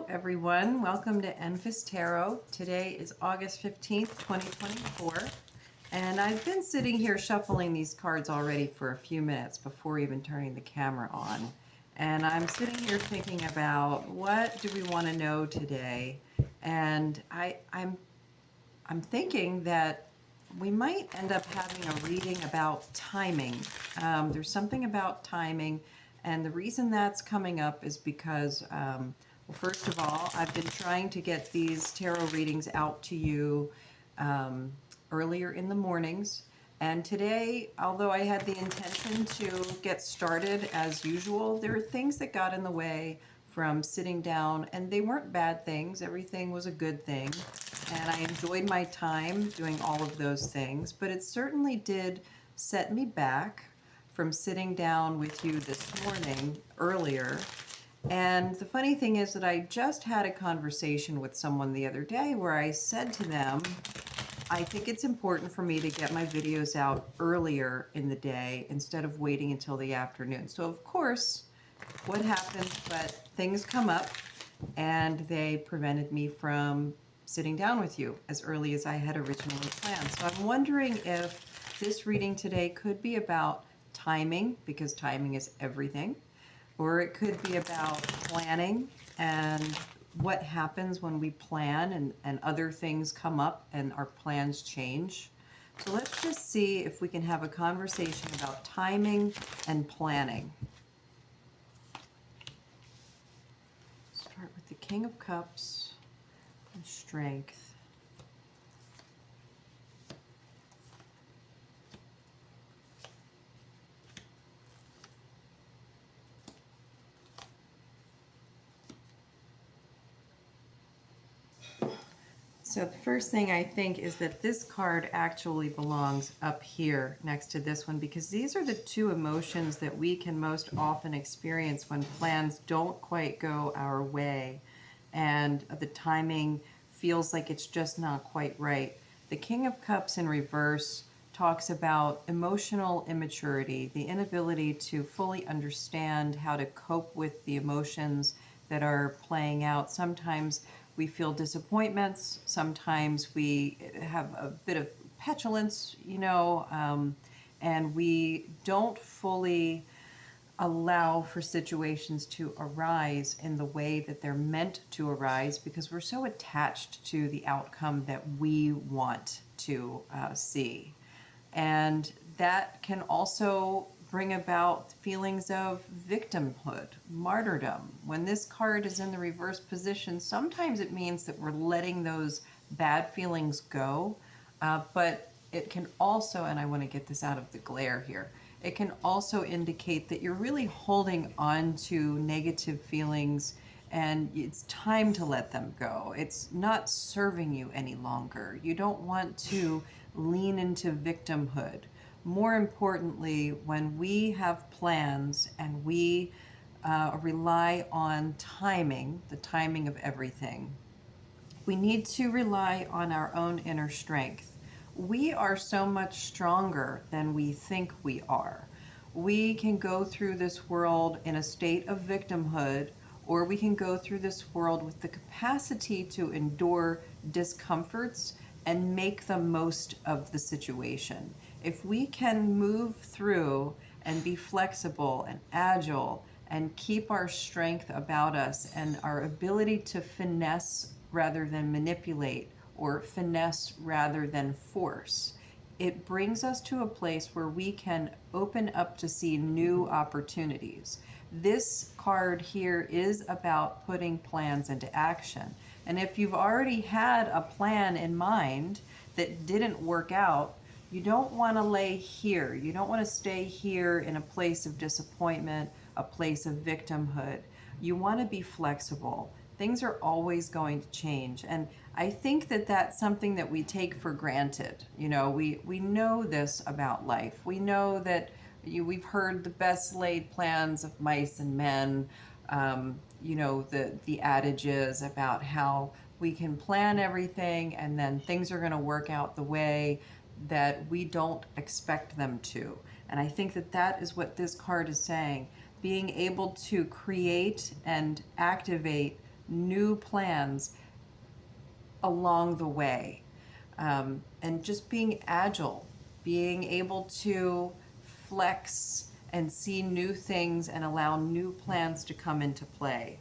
everyone. Welcome to Enfys Tarot. Today is August 15th, 2024. And I've been sitting here shuffling these cards already for a few minutes before even turning the camera on. And I'm sitting here thinking about what do we want to know today? And I'm thinking that we might end up having a reading about timing. There's something about timing, and the reason that's coming up is because, well, first of all, I've been trying to get these tarot readings out to you earlier in the mornings. And today, although I had the intention to get started as usual, there are things that got in the way from sitting down, and they weren't bad things. Everything was a good thing. And I enjoyed my time doing all of those things, but it certainly did set me back from sitting down with you this morning earlier. And the funny thing is that I just had a conversation with someone the other day where I said to them, I think it's important for me to get my videos out earlier in the day instead of waiting until the afternoon. So of course, what happened, but things come up and they prevented me from sitting down with you as early as I had originally planned. So I'm wondering if this reading today could be about timing, because timing is everything, or it could be about planning and what happens when we plan and other things come up and our plans change. So let's just see if we can have a conversation about timing and planning. Start with the King of Cups and Strength. So the first thing I think is that this card actually belongs up here next to this one, because these are the two emotions that we can most often experience when plans don't quite go our way and the timing feels like it's just not quite right. The King of Cups in reverse talks about emotional immaturity, the inability to fully understand how to cope with the emotions that are playing out. Sometimes we feel disappointments, sometimes we have a bit of petulance, and we don't fully allow for situations to arise in the way that they're meant to arise because we're so attached to the outcome that we want to see. And that can also bring about feelings of victimhood, martyrdom. When this card is in the reverse position, sometimes it means that we're letting those bad feelings go, but it can also, and I want to get this out of the glare here, it can also indicate that you're really holding on to negative feelings and it's time to let them go. It's not serving you any longer. You don't want to lean into victimhood. More importantly, when we have plans and we rely on timing, the timing of everything, we need to rely on our own inner strength. We are so much stronger than we think we are. We can go through this world in a state of victimhood, or we can go through this world with the capacity to endure discomforts and make the most of the situation. If we can move through and be flexible and agile and keep our strength about us and our ability to finesse rather than manipulate, or finesse rather than force, it brings us to a place where we can open up to see new opportunities. This card here is about putting plans into action. And if you've already had a plan in mind that didn't work out, you don't want to lay here. You don't want to stay here in a place of disappointment, a place of victimhood. You want to be flexible. Things are always going to change. And I think that that's something that we take for granted. We know this about life. We know that we've heard the best laid plans of mice and men, the adages about how we can plan everything and then things are going to work out the way that we don't expect them to. And I think that that is what this card is saying. Being able to create and activate new plans along the way. And just being agile, being able to flex and see new things and allow new plans to come into play.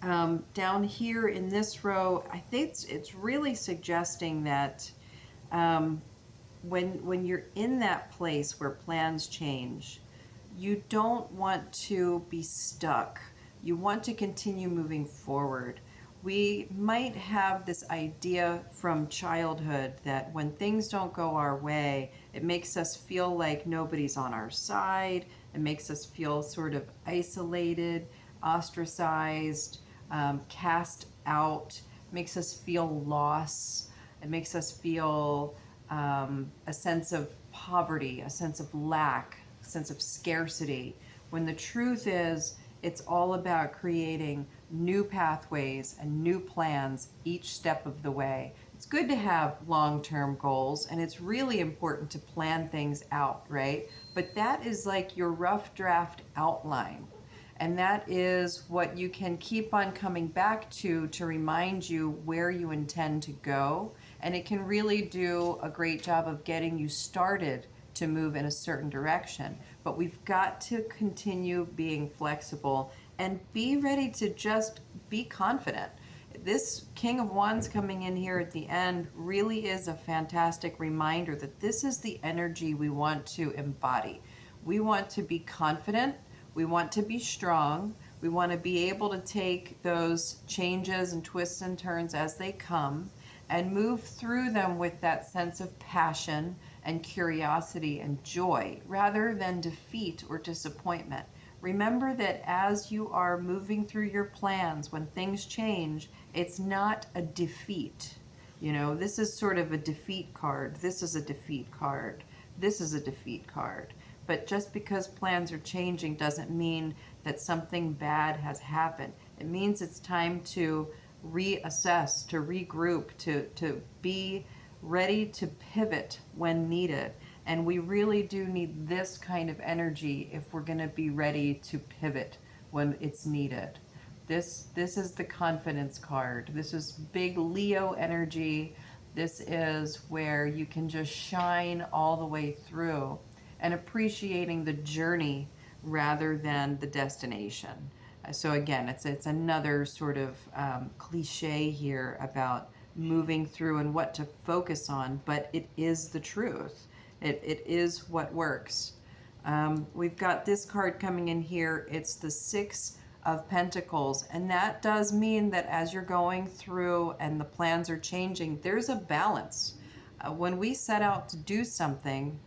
Down here in this row, I think it's really suggesting that when you're in that place where plans change, you don't want to be stuck. You want to continue moving forward. We might have this idea from childhood that when things don't go our way, it makes us feel like nobody's on our side. It makes us feel sort of isolated, ostracized, cast out, makes us feel loss. It makes us feel a sense of poverty, a sense of lack, a sense of scarcity, when the truth is it's all about creating new pathways and new plans each step of the way. It's good to have long-term goals, and it's really important to plan things out, right? But that is like your rough draft outline. And that is what you can keep on coming back to remind you where you intend to go. And it can really do a great job of getting you started to move in a certain direction. But we've got to continue being flexible and be ready to just be confident. This King of Wands coming in here at the end really is a fantastic reminder that this is the energy we want to embody. We want to be confident. We want to be strong. We want to be able to take those changes and twists and turns as they come and move through them with that sense of passion and curiosity and joy rather than defeat or disappointment. Remember that as you are moving through your plans, when things change, it's not a defeat. You know, this is sort of a defeat card. This is a defeat card. This is a defeat card. But just because plans are changing doesn't mean that something bad has happened. It means it's time to reassess, to regroup, to be ready to pivot when needed. And we really do need this kind of energy if we're going to be ready to pivot when it's needed. This is the confidence card. This is big Leo energy. This is where you can just shine all the way through and appreciating the journey rather than the destination. So again, it's another sort of cliche here about moving through and what to focus on, but it is the truth. It is what works. We've got this card coming in here. It's the Six of Pentacles, and that does mean that as you're going through and the plans are changing, there's a balance. When we set out to do something,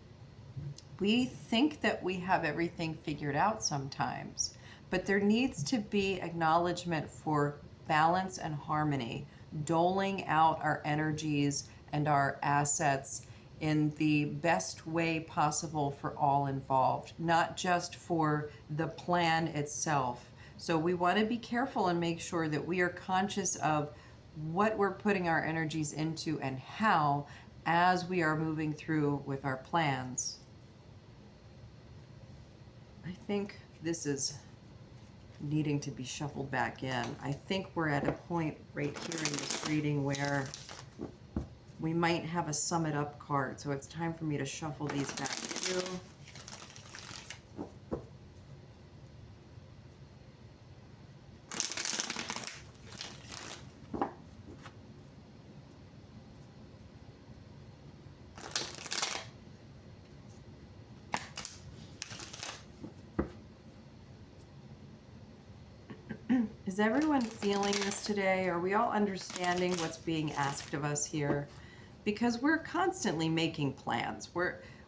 we think that we have everything figured out sometimes, but there needs to be acknowledgement for balance and harmony, doling out our energies and our assets in the best way possible for all involved, not just for the plan itself. So we want to be careful and make sure that we are conscious of what we're putting our energies into and how as we are moving through with our plans. I think this is needing to be shuffled back in. I think we're at a point right here in this reading where we might have a sum it up card. So it's time for me to shuffle these back through. Is everyone feeling this today? Are we all understanding what's being asked of us here? Because we're constantly making plans.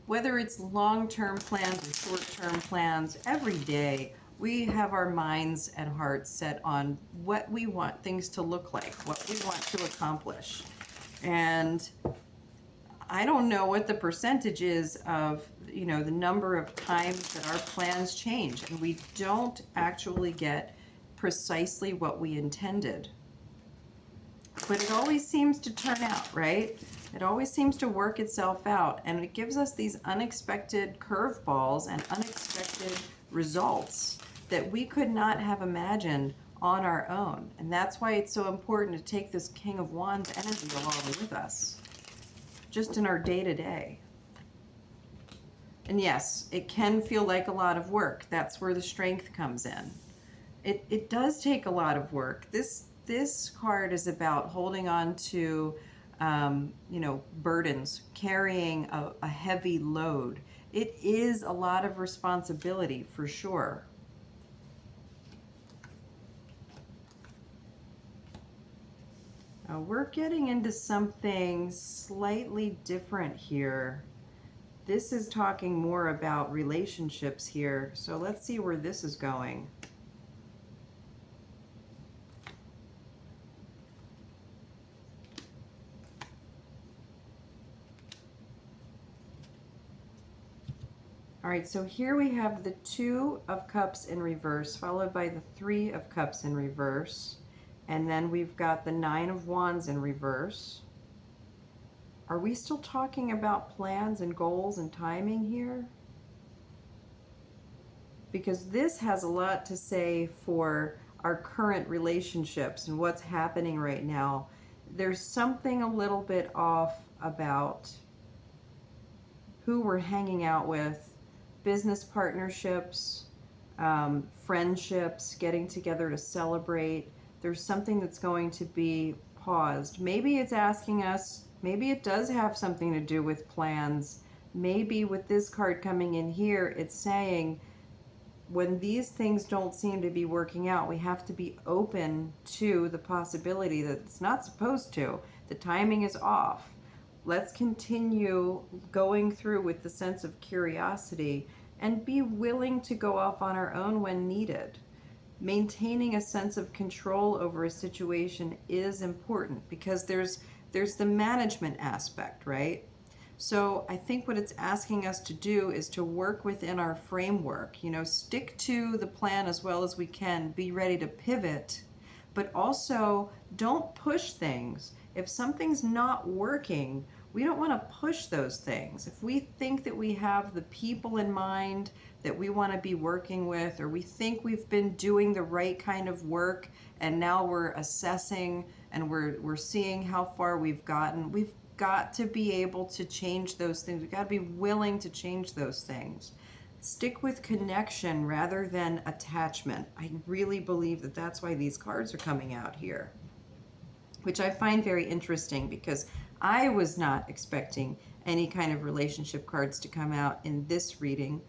Whether it's long-term plans or short-term plans, every day we have our minds and hearts set on what we want things to look like, what we want to accomplish. And I don't know what the percentage is of, the number of times that our plans change and we don't actually get precisely what we intended. But it always seems to turn out, right? It always seems to work itself out, and it gives us these unexpected curveballs and unexpected results that we could not have imagined on our own. And that's why it's so important to take this King of Wands energy along with us, just in our day-to-day. And yes, it can feel like a lot of work. That's where the strength comes in. It does take a lot of work. This card is about holding on to, you know, burdens, carrying a heavy load. It is a lot of responsibility for sure. We're getting into something slightly different here. This is talking more about relationships here. So let's see where this is going. All right, so here we have the Two of Cups in reverse, followed by the Three of Cups in reverse. And then we've got the Nine of Wands in reverse. Are we still talking about plans and goals and timing here? Because this has a lot to say for our current relationships and what's happening right now. There's something a little bit off about who we're hanging out with, business partnerships, friendships, getting together to celebrate. There's something that's going to be paused. Maybe it's asking us, maybe it does have something to do with plans. Maybe with this card coming in here, it's saying when these things don't seem to be working out, we have to be open to the possibility that it's not supposed to. The timing is off. Let's continue going through with the sense of curiosity and be willing to go off on our own when needed. Maintaining a sense of control over a situation is important because there's the management aspect, right? So I think what it's asking us to do is to work within our framework, you know, stick to the plan as well as we can, be ready to pivot, but also don't push things. If something's not working, we don't want to push those things. If we think that we have the people in mind that we want to be working with, or we think we've been doing the right kind of work and now we're assessing and we're seeing how far we've gotten, we've got to be able to change those things. We've got to be willing to change those things. Stick with connection rather than attachment. I really believe that that's why these cards are coming out here, which I find very interesting because I was not expecting any kind of relationship cards to come out in this reading.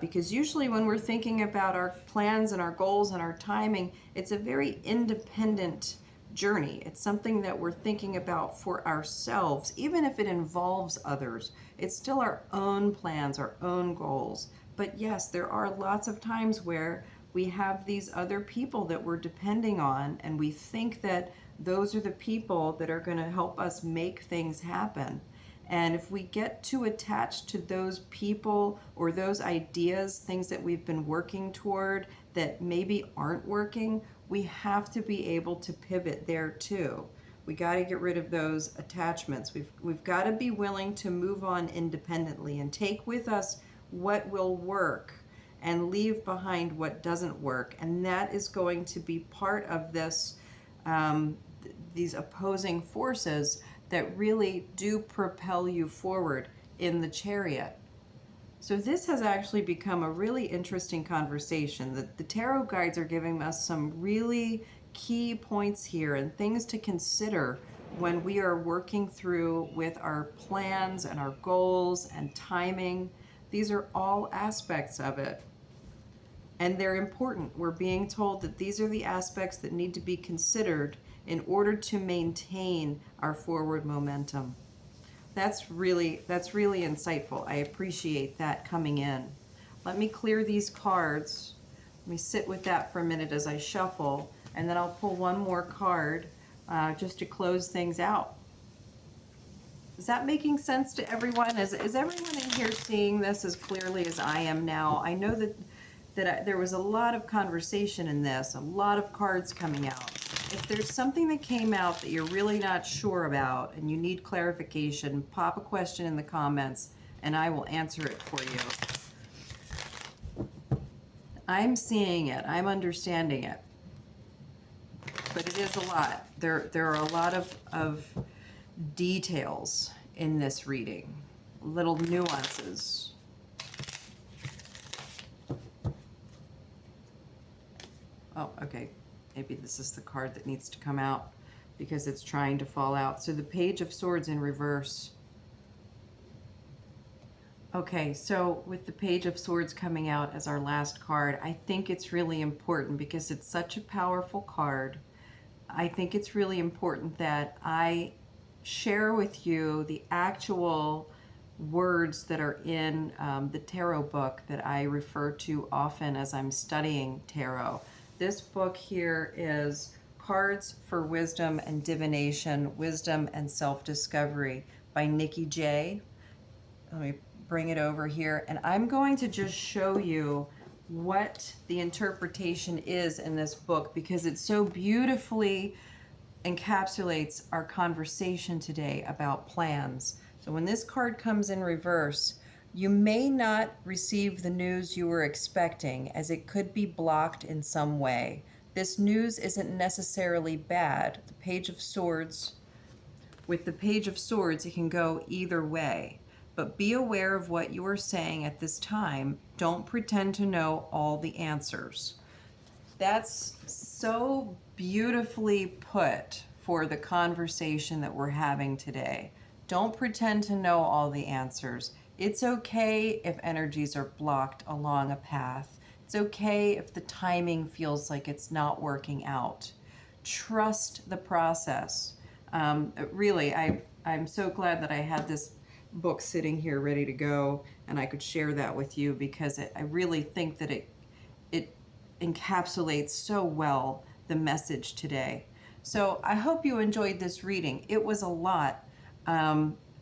Because usually when we're thinking about our plans and our goals and our timing, it's a very independent journey. It's something that we're thinking about for ourselves, even if it involves others. It's still our own plans, our own goals. But yes, there are lots of times where we have these other people that we're depending on, and we think that those are the people that are going to help us make things happen. And if we get too attached to those people or those ideas, things that we've been working toward that maybe aren't working, we have to be able to pivot there too. We got to get rid of those attachments. We've got to be willing to move on independently and take with us what will work and leave behind what doesn't work. And that is going to be part of this, these opposing forces that really do propel you forward in the Chariot. So this has actually become a really interesting conversation. The tarot guides are giving us some really key points here and things to consider when we are working through with our plans and our goals and timing. These are all aspects of it. And they're important. We're being told that these are the aspects that need to be considered in order to maintain our forward momentum. That's really insightful. I appreciate that coming in. Let me clear these cards. Let me sit with that for a minute as I shuffle, and then I'll pull one more card just to close things out. Is that making sense to everyone? Is everyone in here seeing this as clearly as I am now? I know that there was a lot of conversation in this, a lot of cards coming out. If there's something that came out that you're really not sure about and you need clarification, pop a question in the comments and I will answer it for you. I'm seeing it. I'm understanding it. but it is a lot. There are a lot of details in this reading, little nuances. Oh, okay. Maybe this is the card that needs to come out because it's trying to fall out. So the Page of Swords in reverse. Okay, so with the Page of Swords coming out as our last card, I think it's really important because it's such a powerful card. I think it's really important that I share with you the actual words that are in the tarot book that I refer to often as I'm studying tarot. This book here is Cards for Wisdom and Divination, Wisdom and Self-Discovery by Nikki J. Let me bring it over here, and I'm going to just show you what the interpretation is in this book because it so beautifully encapsulates our conversation today about plans. So when this card comes in reverse, you may not receive the news you were expecting, as it could be blocked in some way. This news isn't necessarily bad. The Page of Swords, with the Page of Swords, it can go either way. But be aware of what you are saying at this time. Don't pretend to know all the answers. That's so beautifully put for the conversation that we're having today. Don't pretend to know all the answers. It's okay if energies are blocked along a path. It's okay if the timing feels like it's not working out. Trust the process. Really, I'm so glad that I had this book sitting here ready to go and I could share that with you because I really think that it encapsulates so well the message today. So I hope you enjoyed this reading. It was a lot.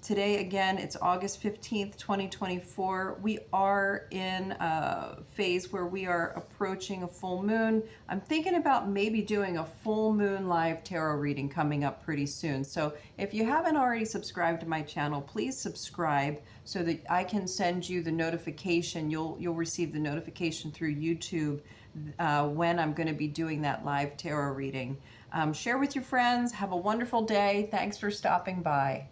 Today, again, it's August 15th, 2024. We are in a phase where we are approaching a full moon. I'm thinking about maybe doing a full moon live tarot reading coming up pretty soon. So if you haven't already subscribed to my channel, please subscribe so that I can send you the notification. You'll receive the notification through YouTube when I'm going to be doing that live tarot reading. Share with your friends. Have a wonderful day. Thanks for stopping by.